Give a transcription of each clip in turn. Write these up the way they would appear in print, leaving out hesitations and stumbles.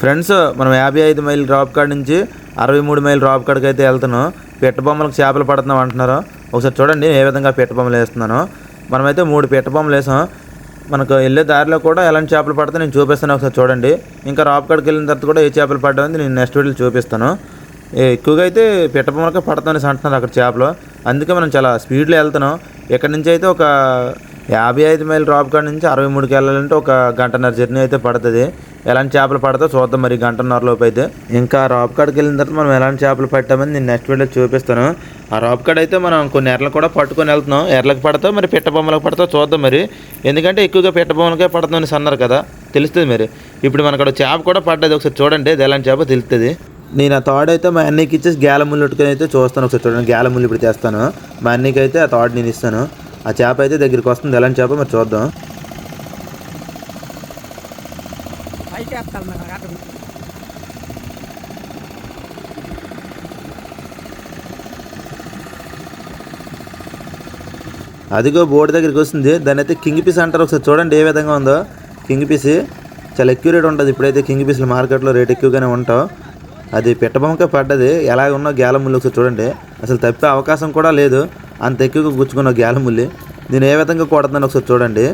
Friends మనం 55 mile drop కాడ నుంచి 63 మైల్ డ్రాప్ కాడికి అయితే వెళ్తున్నాం. పిట్ట బొమ్మలకు చేపలు పడుతున్నాం అంటున్నారు. ఒకసారి చూడండి ఏ విధంగా పిట్ట బొమ్మలు వేస్తున్నాను. మనమైతే 3 పిట్ట బొమ్మలు వేసాం. మనకు వెళ్ళే దారిలో కూడా ఎలాంటి చేపలు పడితే నేను చూపిస్తాను, ఒకసారి చూడండి. ఇంకా డ్రాప్ కాడికి వెళ్ళిన తర్వాత కూడా ఏ చేపలు పడ్డామని నేను నెక్స్ట్ వీడియోలో చూపిస్తాను. ఎక్కువగా అయితే పిట్ట బొమ్మలకే పడతామని అంటున్నారు అక్కడ చేపలు. అందుకే మనం చాలా స్పీడ్లో వెళ్తున్నాం. ఇక్కడ నుంచి అయితే ఒక 55 మైల్ డ్రాప్ కాడ నుంచి 63కి వెళ్ళాలంటే ఒక గంటన్నర జర్నీ అయితే పడుతుంది. ఎలాంటి చేపలు పడతావు చూద్దాం మరి గంటన్నరలోపు అయితే. ఇంకా రాప్ కాడికి వెళ్ళిన తర్వాత మనం ఎలాంటి చేపలు పట్టామని నేను నెక్స్ట్ వీడియో చూపిస్తాను. ఆ రాప్ కాడ అయితే మనం కొన్ని ఎర్రలు కూడా పట్టుకొని వెళ్తున్నాం. ఎర్రలకు పడతావు మరి పిట్ట బొమ్మలకు పడతావు చూద్దాం మరి. ఎందుకంటే ఎక్కువగా పిట్ట బొమ్మలకే పడుతుందని అన్నారు కదా, తెలుస్తుంది మరి. ఇప్పుడు మనకు అక్కడ చేప కూడా పడ్డది, ఒకసారి చూడండి అది ఎలాంటి చేప తెలుస్తుంది. నేను ఆ తాడు అయితే మా అన్నయ్యకి ఇచ్చేసి గేల ముళ్ళు ఉట్టుకొని అయితే చూస్తాను, ఒకసారి చూడండి. గేల ముళ్ళు ఇప్పుడు తెస్తాను, మా అన్నయ్యకి అయితే ఆ తాడు నేను ఇస్తాను. ఆ చేప అయితే దగ్గరికి వస్తుంది, ఎలాంటి చేప మరి చూద్దాం. అదిగో బోర్డు దగ్గరికి వస్తుంది, దాని అయితే కింగ్ పీస్ అంటారు. ఒకసారి చూడండి ఏ విధంగా ఉందో. కింగ్ పీస్ చాలా ఎక్కువ రేట్ ఉంటుంది. ఇప్పుడైతే కింగ్ పీస్లు మార్కెట్లో రేట్ ఎక్కువగానే ఉంటావు. అది పిట్టబొమ్మకే పడ్డది, ఎలాగ ఉన్నా గేల ముళ్ళు ఒకసారి చూడండి. అసలు తప్పే అవకాశం కూడా లేదు, అంత ఎక్కువగా గుచ్చుకున్న గేల ముళ్ళు. నేను ఏ విధంగా కొడుతున్నాను ఒకసారి చూడండి.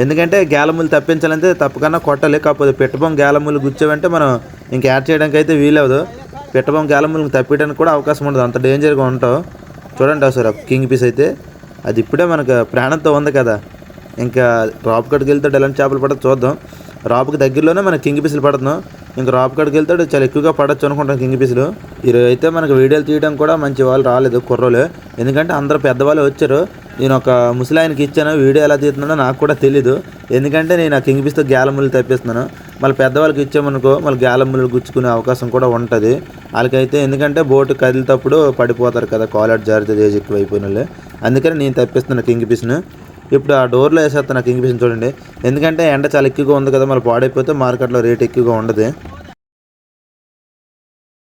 ఎందుకంటే గేల ముళ్ళు తప్పించాలంటే తప్పకన్నా కొట్టాలి. కాకపోతే పిట్టబొమ్మ గేల ముళ్ళు గుచ్చావంటే మనం ఇంకా యాడ్ చేయడానికి అయితే వీలవదు. పిట్టబొమ్మ గేల ముళ్ళు తప్పించడానికి కూడా అవకాశం ఉండదు, అంత డేంజర్గా ఉంటావు. చూడండి ఒకసారి కింగ్ పీస్ అయితే అది ఇప్పుడే మనకు ప్రాణంతో ఉంది కదా. ఇంకా రాప్ కాడికి వెళ్తాడు ఎలాంటి చేపలు పడదు చూద్దాం. రాపుకి దగ్గరలోనే మనకి కింగ్ పీసులు పడుతున్నాం. ఇంకా రాప్ కాడికి వెళ్తాడు చాలా ఎక్కువగా పడచ్చు అనుకుంటాం కింగ్ పీసులు. ఈరోజు అయితే మనకు వీడియోలు తీయడం కూడా మంచి వాళ్ళు రాలేదు, కుర్రోలు. ఎందుకంటే అందరూ పెద్దవాళ్ళు వచ్చారు. నేను ఒక ముసలాయనకి ఇచ్చాను, వీడియో ఎలా తీస్తున్నాడో నాకు కూడా తెలీదు. ఎందుకంటే నేను ఆ కింగ్ పీస్తో గేల ముళ్ళు తప్పిస్తున్నాను. మళ్ళీ పెద్దవాళ్ళకి ఇచ్చామనుకో మళ్ళీ గేల ముళ్ళు గుచ్చుకునే అవకాశం కూడా ఉంటుంది వాళ్ళకైతే. ఎందుకంటే బోటు కదిలినప్పుడు పడిపోతారు కదా, కాలర్ జారితే ఏజ్ ఎక్కువ అయిపోయిన వాళ్ళే. అందుకని నేను తప్పిస్తున్నాను కింగ్ పీస్ను. ఇప్పుడు ఆ డోర్లో వేసేస్తాను కింగ్ పీస్ని చూడండి. ఎందుకంటే ఎండ చాలా ఎక్కువగా ఉంది కదా, మళ్ళీ పాడైపోతే మార్కెట్లో రేట్ ఎక్కువగా ఉండదు.